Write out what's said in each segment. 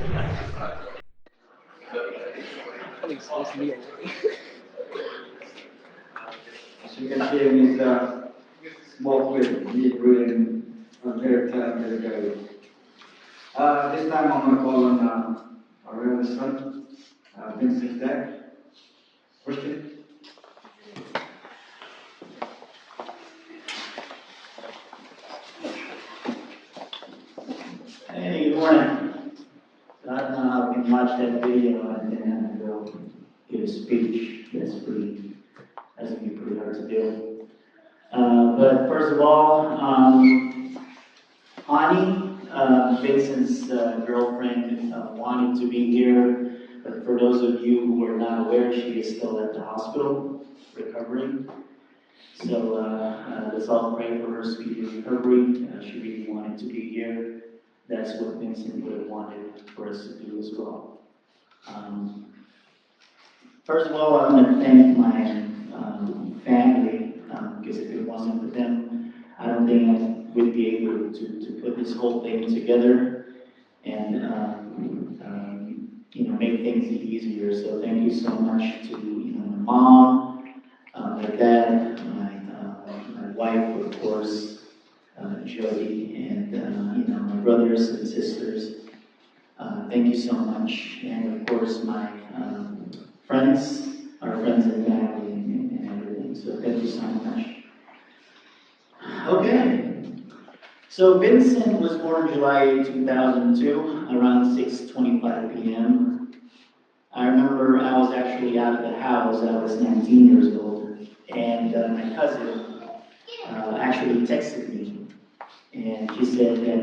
As you can see, he's a small kid. He's really a very talented guy. This time I'm going to call on our eldest son, Vincent Deck. Question? Hey, good morning. So I don't know how we can watch that video and then go give a speech. That's gonna be pretty hard to do. But first of all, Ani, Vincent's girlfriend, wanted to be here. But for those of you who are not aware, she is still at the hospital recovering. So let's all pray for her speedy recovery. She really wanted to be here. That's what Vincent would have wanted for us to do as well. First of all, I want to thank my family, because if it wasn't for them, I don't think I would be able to put this whole thing together and make things easier. So thank you so much to my mom, my dad, my wife, of course, Jody, and my brothers and sisters. Thank you so much, and of course my friends, our friends and family, and everything. So thank you so much. Okay. So Vincent was born July 2002, around 6:25 p.m. I remember I was actually out of the house. I was 19 years old, and my cousin actually texted me. And she said that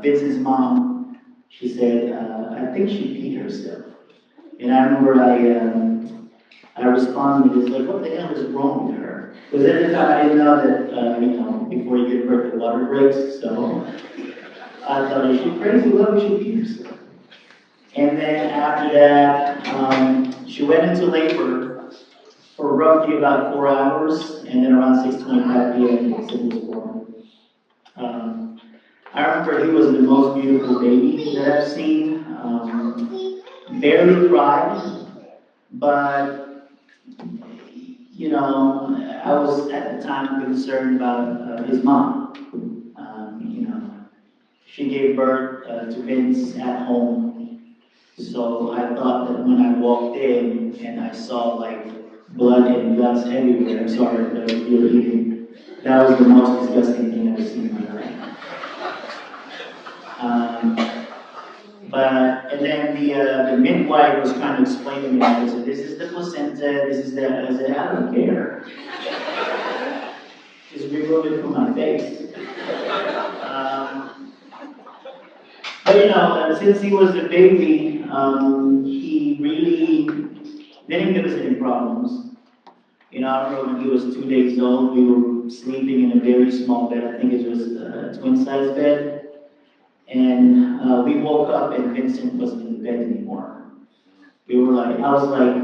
Vincent's mom, she said, I think she peed herself. And I remember I responded with this, like, what the hell is wrong with her? Because at the time I didn't know that, before you give birth, the water breaks. So I thought, is she crazy? Why would she pee herself? And then after that, she went into labor for roughly about 4 hours, and then around 6:25 p.m., Vincent was born. I remember he was the most beautiful baby that I've seen. Barely cried, but I was at the time concerned about his mom. She gave birth to Vince at home, so I thought that when I walked in and I saw like blood and guts everywhere, I'm sorry if you're eating, that was the most disgusting thing I've ever seen in my life. And then the midwife was trying to explain to me, I said, this is the placenta, this is that. I said, I don't care. Just remove it from my face. But since he was a baby, he really didn't give us any problems. I remember when he was 2 days old, we were sleeping in a very small bed. I think it was a twin-size bed. And we woke up and Vincent wasn't in the bed anymore. I was like,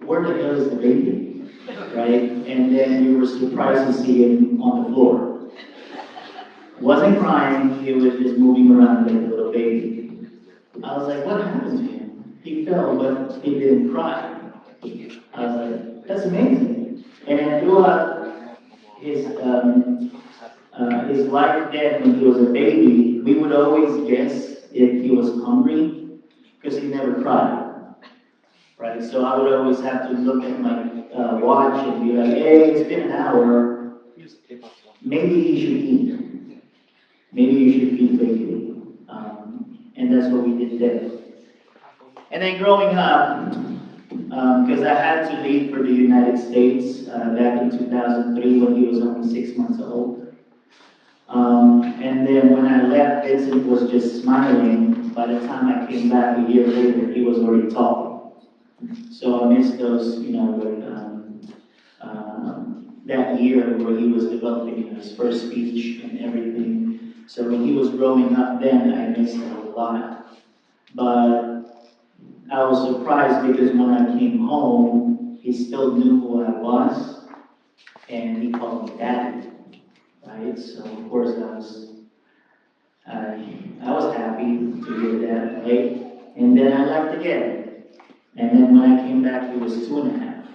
where the hell is the baby? Right? And then we were surprised to see him on the floor. Wasn't crying, he was just moving around like a little baby. I was like, what happened to him? He fell, but he didn't cry. I was like, that's amazing. And then throughout his life then, when he was a baby, we would always guess if he was hungry, because he never cried. Right? So I would always have to look at my watch and be like, hey, it's been an hour. Maybe he should eat. Maybe you should feed baby. And that's what we did then. And then growing up, because I had to leave for the United States back in 2003 when he was only 6 months old. And then when I left, Vincent was just smiling. By the time I came back a year later, he was already talking. So I missed those, that year where he was developing his first speech and everything. So when he was growing up then, I missed it a lot. But I was surprised because when I came home, he still knew who I was, and he called me Daddy. Right? So of course I was happy happy to hear that, right? And then I left again. And then when I came back, he was 2.5.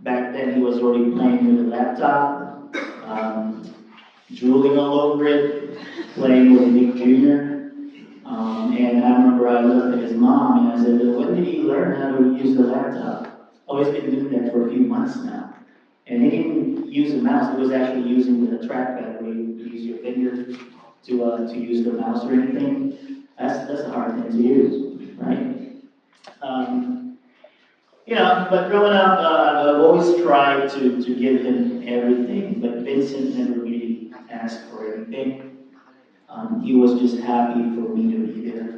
Back then, he was already playing with a laptop, drooling all over it, playing with Nick Jr. And I remember I looked at his mom and I said, "Well, when did he learn how to use the laptop?" Oh, he's been doing that for a few months now. And he didn't use a mouse, he was actually using the trackpad where you use your finger to use the mouse or anything. That's a hard thing to use, right? But growing up, I've always tried to give him everything, but Vincent never really asked for anything. He was just happy for me to be there.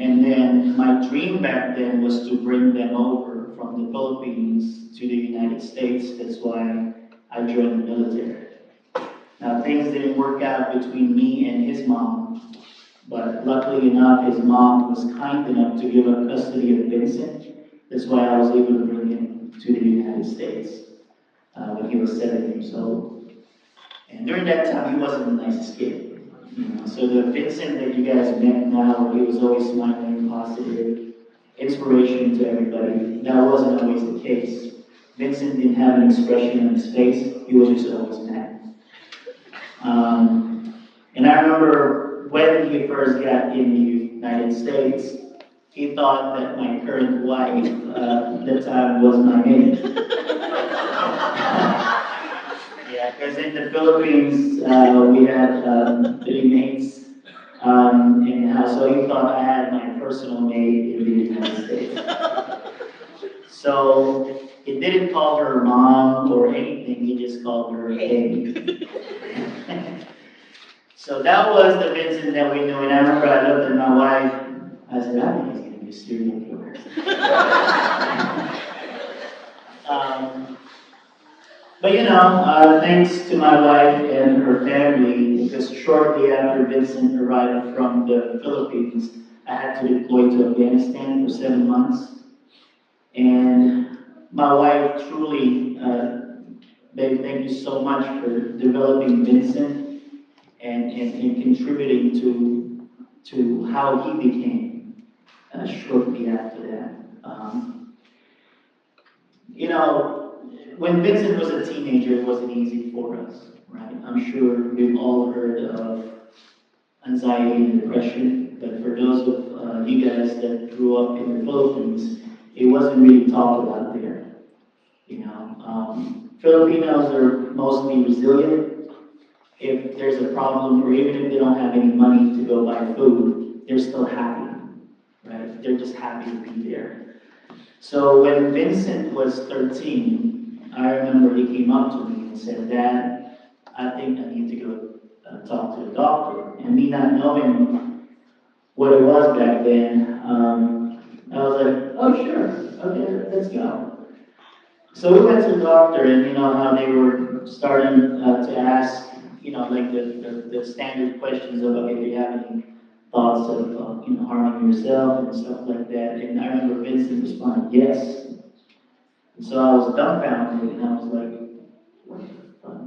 And then my dream back then was to bring them over from the Philippines to the United States. That's why I joined the military. Now, things didn't work out between me and his mom, but luckily enough, his mom was kind enough to give up custody of Vincent. That's why I was able to bring him to the United States when he was 7 years old. And during that time, he wasn't the nicest kid. So the Vincent that you guys met now, he was always smiling, positive, inspiration to everybody. That wasn't always the case. Vincent didn't have an expression on his face. He was just always mad. And I remember when he first got in the United States, he thought that my current wife at the time was my mate. Yeah, because in the Philippines, we had 3 mates in the house, so he thought I had my personal mate in the United States. So he didn't call her mom or anything, he just called her hey. So that was the Vincent that we knew, and I remember I looked at my wife, I said, I think he's going to be a serial killer. But thanks to my wife and her family, because shortly after Vincent arrived from the Philippines, I had to deploy to Afghanistan for 7 months. And my wife truly, babe, thank you so much for developing Vincent and contributing to how he became shortly after that. When Vincent was a teenager, it wasn't easy for us, right? I'm sure we've all heard of anxiety and depression, but for those of you guys that grew up in the Philippines, it wasn't really talked about there. Filipinos are mostly resilient. If there's a problem, or even if they don't have any money to go buy food, they're still happy, right? They're just happy to be there. So when Vincent was 13, I remember he came up to me and said, "Dad, I think I need to go talk to the doctor." And me not knowing what it was back then, I was like, "Oh, sure, okay, let's go." So we went to the doctor, and you know how they were starting to ask, like the standard questions of, okay, do you have any thoughts of harming yourself and stuff like that. And I remember Vincent responded, "Yes." And so I was dumbfounded, and I was like, "What the fuck?"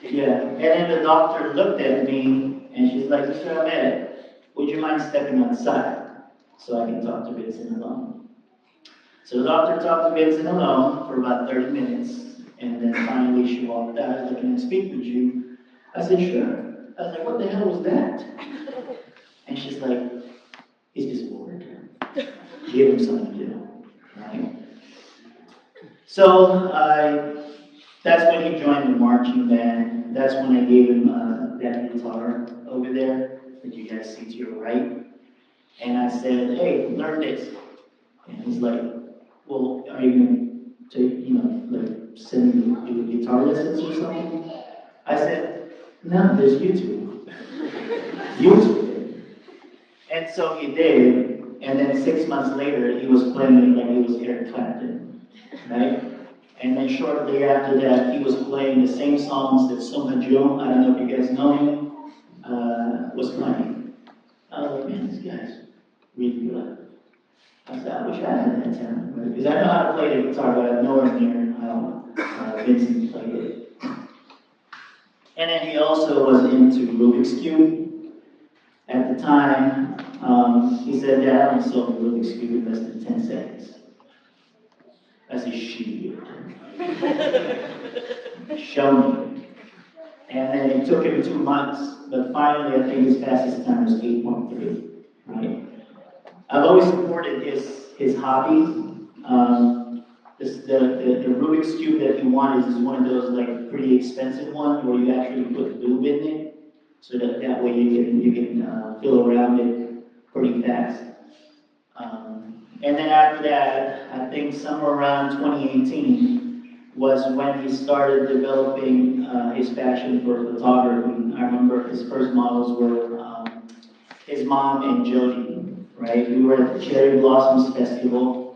Yeah. And then the doctor looked at me, and she's like, "Mr. Almeda, would you mind stepping outside so I can talk to Vincent alone?" So the doctor talked to Vincent alone for about 30 minutes, and then finally she walked out. I was like, "Can I speak with you?" I said, "Sure." I was like, "What the hell was that?" And she's like, "He's just bored. Give him something to do." Right? So that's when he joined the marching band. That's when I gave him that guitar over there that you guys see to your right. And I said, "Hey, learn this." And he's like, "Well, are you going to send me do guitar lessons or something?" I said, "No, there's YouTube." YouTube. And so he did, and then 6 months later, he was playing like he was Eric Clapton, right? And then shortly after that, he was playing the same songs that Soma Joe, I don't know if you guys know him, was playing. I was like, "Man, this guy's really good." I said, "I wish I had that talent," because I know how to play the guitar, but I'm nowhere near how Vincent played it. And then he also was into Rubik's Cube. At the time, he said, "Dad, I solved the Rubik's Cube in less than 10 seconds. I said, "Shit." Show me. And then it took him 2 months, but finally I think his fastest time was 8.3, right? I've always supported his hobby. The Rubik's Cube that he wanted is one of those like pretty expensive ones where you actually put lube in it, so that way you can fill around it pretty fast. And then after that, I think somewhere around 2018 was when he started developing his passion for photography. I remember his first models were his mom and Jody, right? We were at the Cherry Blossoms Festival,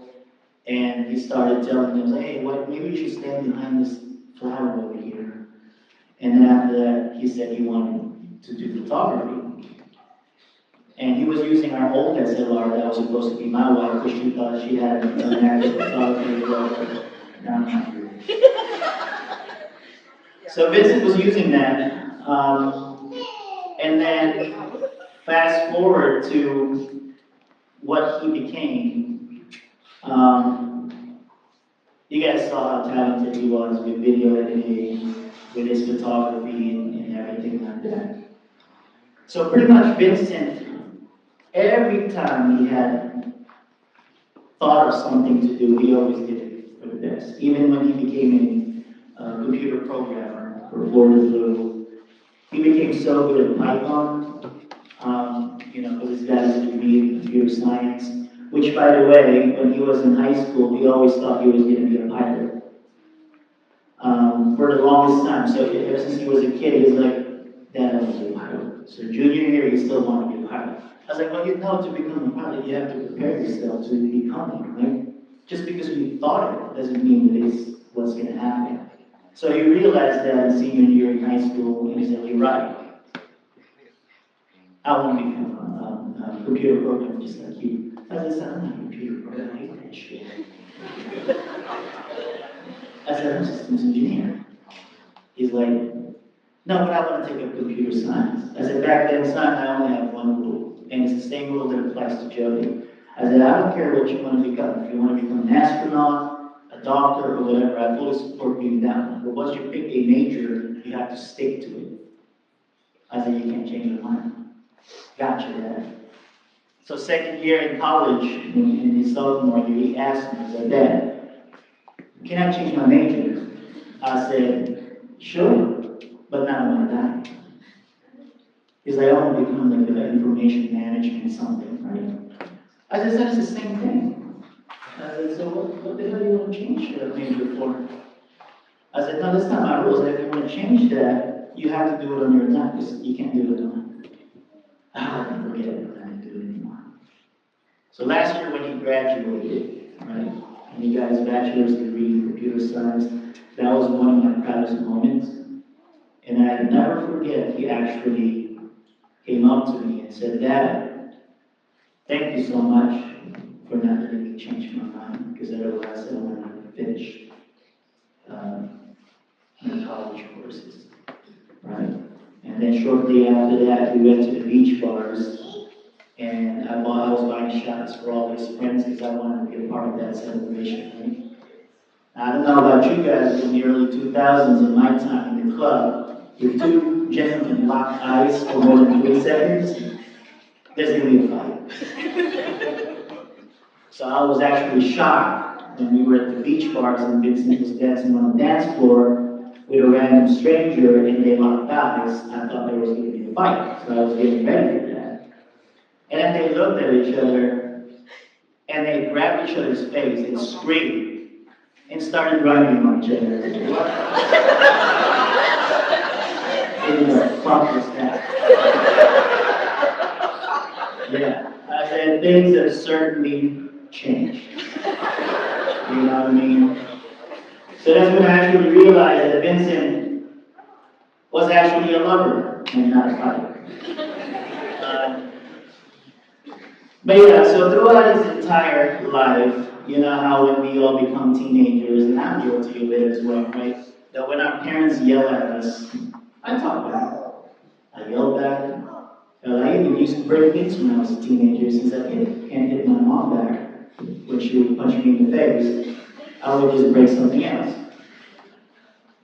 and he started telling them, "Hey, maybe you should stand behind this flower over here." And then after that, he said he wanted to do photography. And he was using our old SLR that was supposed to be my wife, because she thought she had an active photography as well. Down here. So Vincent was using that. And then fast forward to what he became. You guys saw how talented he was with video editing, with his photography, and everything like that. So pretty much Vincent, every time he had thought of something to do, he always did it for the best. Even when he became a computer programmer for Florida Blue, he became so good at Python, because he's got his degree in computer science, which, by the way, when he was in high school, he always thought he was going to be a pilot. For the longest time, so ever since he was a kid, he was like, "Dad, I want to be a pilot." So junior year, he still wanted to be a pilot. I was like, "Well, you know, to become a pilot, you have to prepare yourself to become one, right? Just because you thought it doesn't mean that it's what's going to happen." So he realized that in senior year in high school, and he said, "You're right. I want to become a computer programmer just like you." I said, "I'm not a computer programmer, I hate that shit." I said, "I'm a systems engineer." He's like, "No, but I want to take up computer science." I said, "Back then, son, I only have one rule, and it's the same rule that applies to Jody." I said, "I don't care what you want to become. If you want to become an astronaut, a doctor, or whatever, I fully support you in that one. But once you pick a major, you have to stick to it." I said, "You can't change your mind." Gotcha, Dad. So second year in college, in his sophomore year, he asked me, he said, "Dad, can I change my major?" I said, "Sure, but not on my dime." He's like, "I want to become like an information management something, right?" I said, "That's the same thing." I said, "So what the hell do you want to change your major for?" I said, "No, that's not my rules. If you want to change that, you have to do it on your time, because you can't do it alone." I can forget it, I can't do it anymore. So last year when he graduated, right, and he got his bachelor's degree in computer science, that was one of my proudest moments. And I'll never forget, he actually came up to me and said, "Dad, thank you so much for not letting me change my mind, because otherwise I would have finished my college courses." Right? And then shortly after that, we went to the beach bars, and I was buying shots for all his friends because I wanted to be a part of that celebration. Right? I don't know about you guys, but in the early 2000s, in my time in the club, if two gentlemen lock eyes for more than 3 seconds, there's going to be a fight. So I was actually shocked when we were at the beach bars and Vincent was dancing on the dance floor with a random stranger and they locked eyes. I thought there was going to be a fight, so I was getting ready for that. And then they looked at each other and they grabbed each other's face and screamed and started grinding on each other. What in the fuck was that? Yeah, I said things have certainly changed. You know what I mean? So that's when I actually realized that Vincent was actually a lover and not a fighter. But yeah, so throughout his entire life, you know how when we all become teenagers, and I'm guilty of it as well, right? That when our parents yell at us, I talked back. I yelled back. I even used to break things when I was a teenager since I can't hit my mom back when she would punch me in the face. I would just break something else.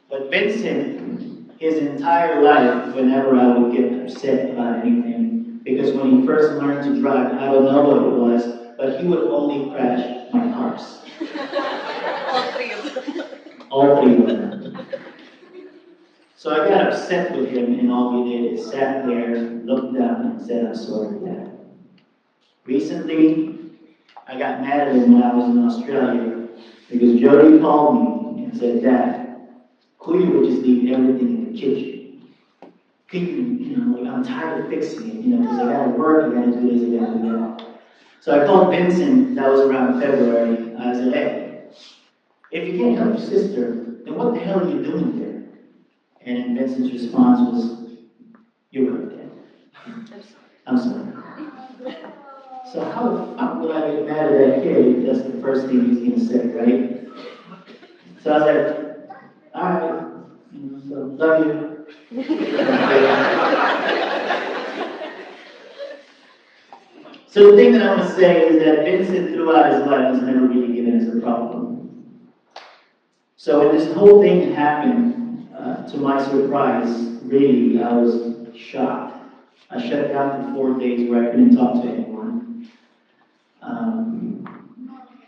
But Vincent, his entire life, whenever I would get upset about anything, because when he first learned to drive, I don't know what it was, but he would only crash my cars. All three of them. All three of them. So I got upset with him, and all he did is sat there, looked down, and said, "I'm sorry, Dad." Recently, I got mad at him when I was in Australia, because Jody called me and said, "Dad, could you just leave everything in the kitchen? Could you, I'm tired of fixing it, because I gotta work, I gotta do this, I gotta do that." So I called Vincent, that was around February. I said, "Hey, if you can't help your sister, then what the hell are you doing there?" And then Vincent's response was, "You're right, Dad. I'm sorry." So how the fuck would I get mad at that kid if that's the first thing he's gonna say, right? So I was like, "Alright, so love you." So the thing that I'm gonna say is that Vincent throughout his life was never really given as a problem. So when this whole thing happened, to my surprise, really, I was shocked. I shut down for 4 days where I couldn't talk to anyone.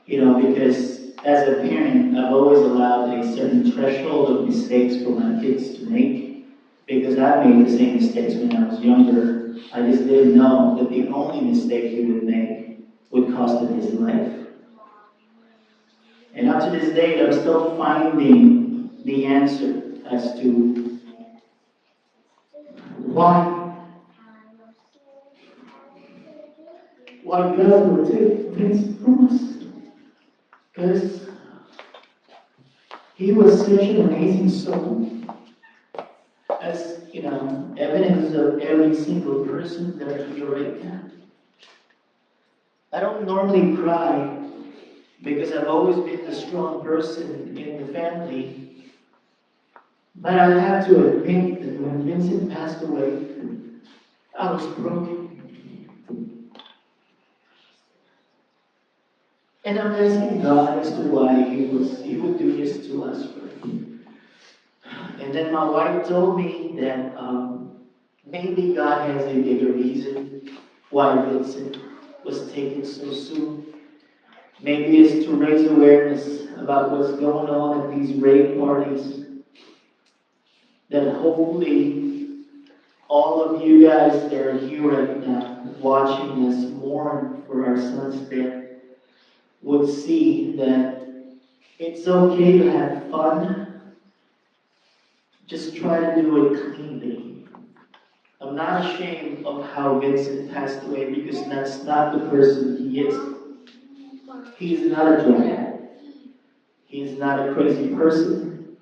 Because as a parent, I've always allowed a certain threshold of mistakes for my kids to make, because I made the same mistakes when I was younger. I just didn't know that the only mistake he would make would cost him his life. And up to this day, I'm still finding the answer as to why God would take things from us. Because he was such an amazing soul. As evidence of every single person that are here right now. I don't normally cry because I've always been the strong person in the family. But I have to admit that when Vincent passed away, I was broken. And I'm asking God as to why He would do this to us. And then my wife told me that maybe God has a bigger reason why Vincent was taken so soon. Maybe it's to raise awareness about what's going on at these rave parties. That hopefully all of you guys that are here right now watching us mourn for our son's death would see that it's okay to have fun. Just try to do it cleanly. I'm not ashamed of how Vincent passed away because that's not the person he is. He is not a drug addict. He is not a crazy person.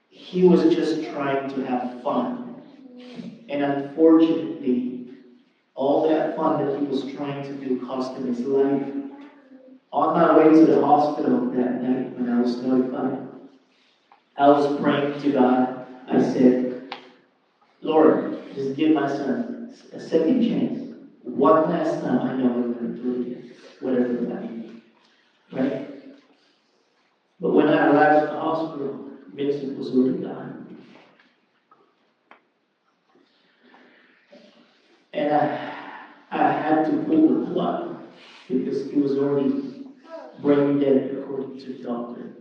He was just trying to have fun. And unfortunately, all that fun that he was trying to do cost him his life. On my way to the hospital that night when I was notified, I was praying to God. I said, "Lord, just give my son a second chance. One last time I know I'm going to do it, whatever that means." Right? But when I arrived at the hospital, Vincent was already dying. And I had to pull the plug because he was already brain dead according to the doctor.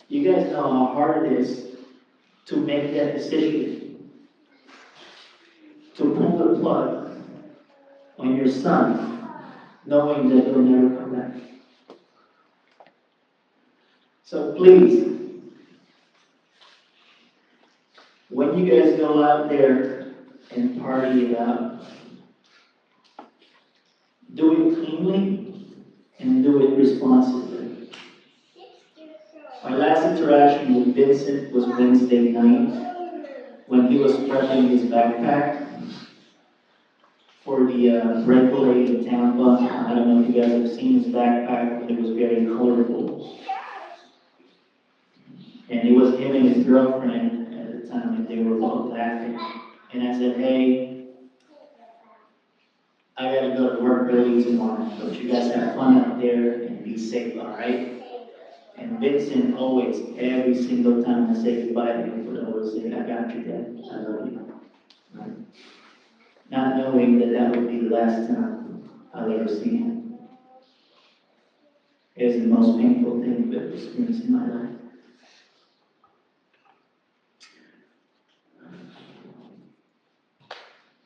You guys know how hard it is to make that decision, to pull the plug on your son, knowing that he'll never come back. So please, when you guys go out there and party it out, do it cleanly and do it responsibly. My last interaction with Vincent was Wednesday night when he was prepping his backpack for the breakaway in Tampa. I don't know if you guys have seen his backpack, but it was very colorful. And it was him and his girlfriend at the time, and they were both laughing. And I said, hey, I gotta go to work early tomorrow, but you guys have fun out there and be safe, all right? And Vincent always, every single time I say goodbye to him, would always say, I got you, Dad. I love you. Right? Not knowing that that would be the last time I'll ever see him. It was the most painful thing I've ever experienced in my life.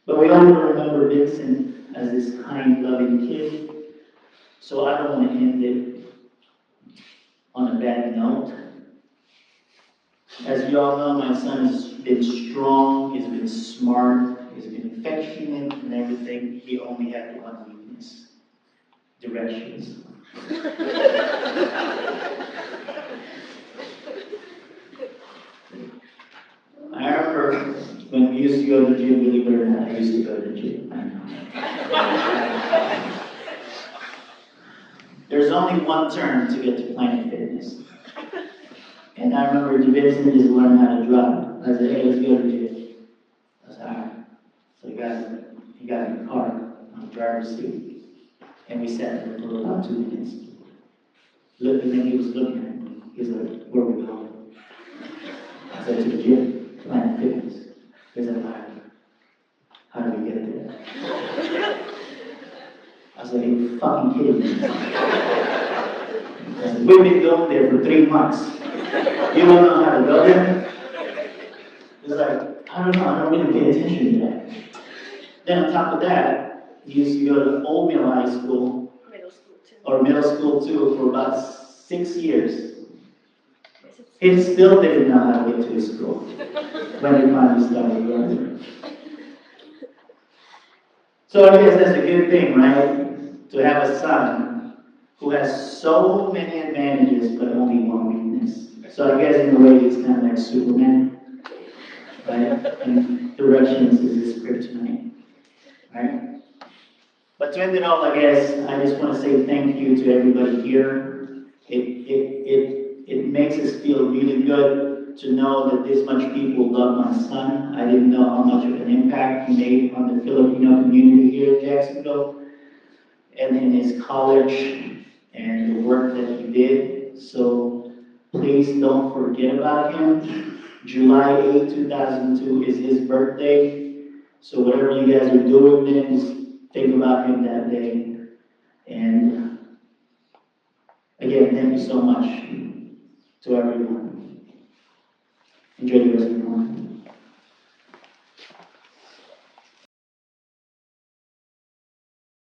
But we all remember Vincent as this kind, loving kid, so I don't want to end it on a bad note. As you all know, my son has been strong, he's been smart, he's been affectionate and everything. He only had one weakness: directions. I remember when we used to go to the gym, believe it or not, I used to go to the gym. I know. There's only one turn to get to Planet Fitness. And I remember Vincent just learned how to drive. I said, hey, let's go to the gym. I said, all right. So he got in the car on the driver's seat. And we sat there for about 2 minutes. Looked, and then he was looking at me. He was like, where are we going? I said, to the gym, Planet Fitness. He was like, all right. How do we get there? I said, are you fucking kidding me? I said, we've been going there for 3 months. You don't know how to go there? It's like, I don't know, I don't really pay attention to that. Then on top of that, he used to go to Old Mill High School, middle school too, for about 6 years. He still didn't know how to get to his school when he finally started learning. So I guess that's a good thing, right? To have a son who has so many advantages but only one weakness. So I guess in a way he's kind of like Superman, right? And directions is his kryptonite, right? But to end it all, I guess I just want to say thank you to everybody here. It makes us feel really good to know that this much people love my son. I didn't know how much of an impact he made on the Filipino community here in Jacksonville and in his college and the work that he did. So please don't forget about him. July 8, 2002 is his birthday. So whatever you guys are doing then, just think about him that day. And again, thank you so much to everyone. Enjoy the rest of your morning.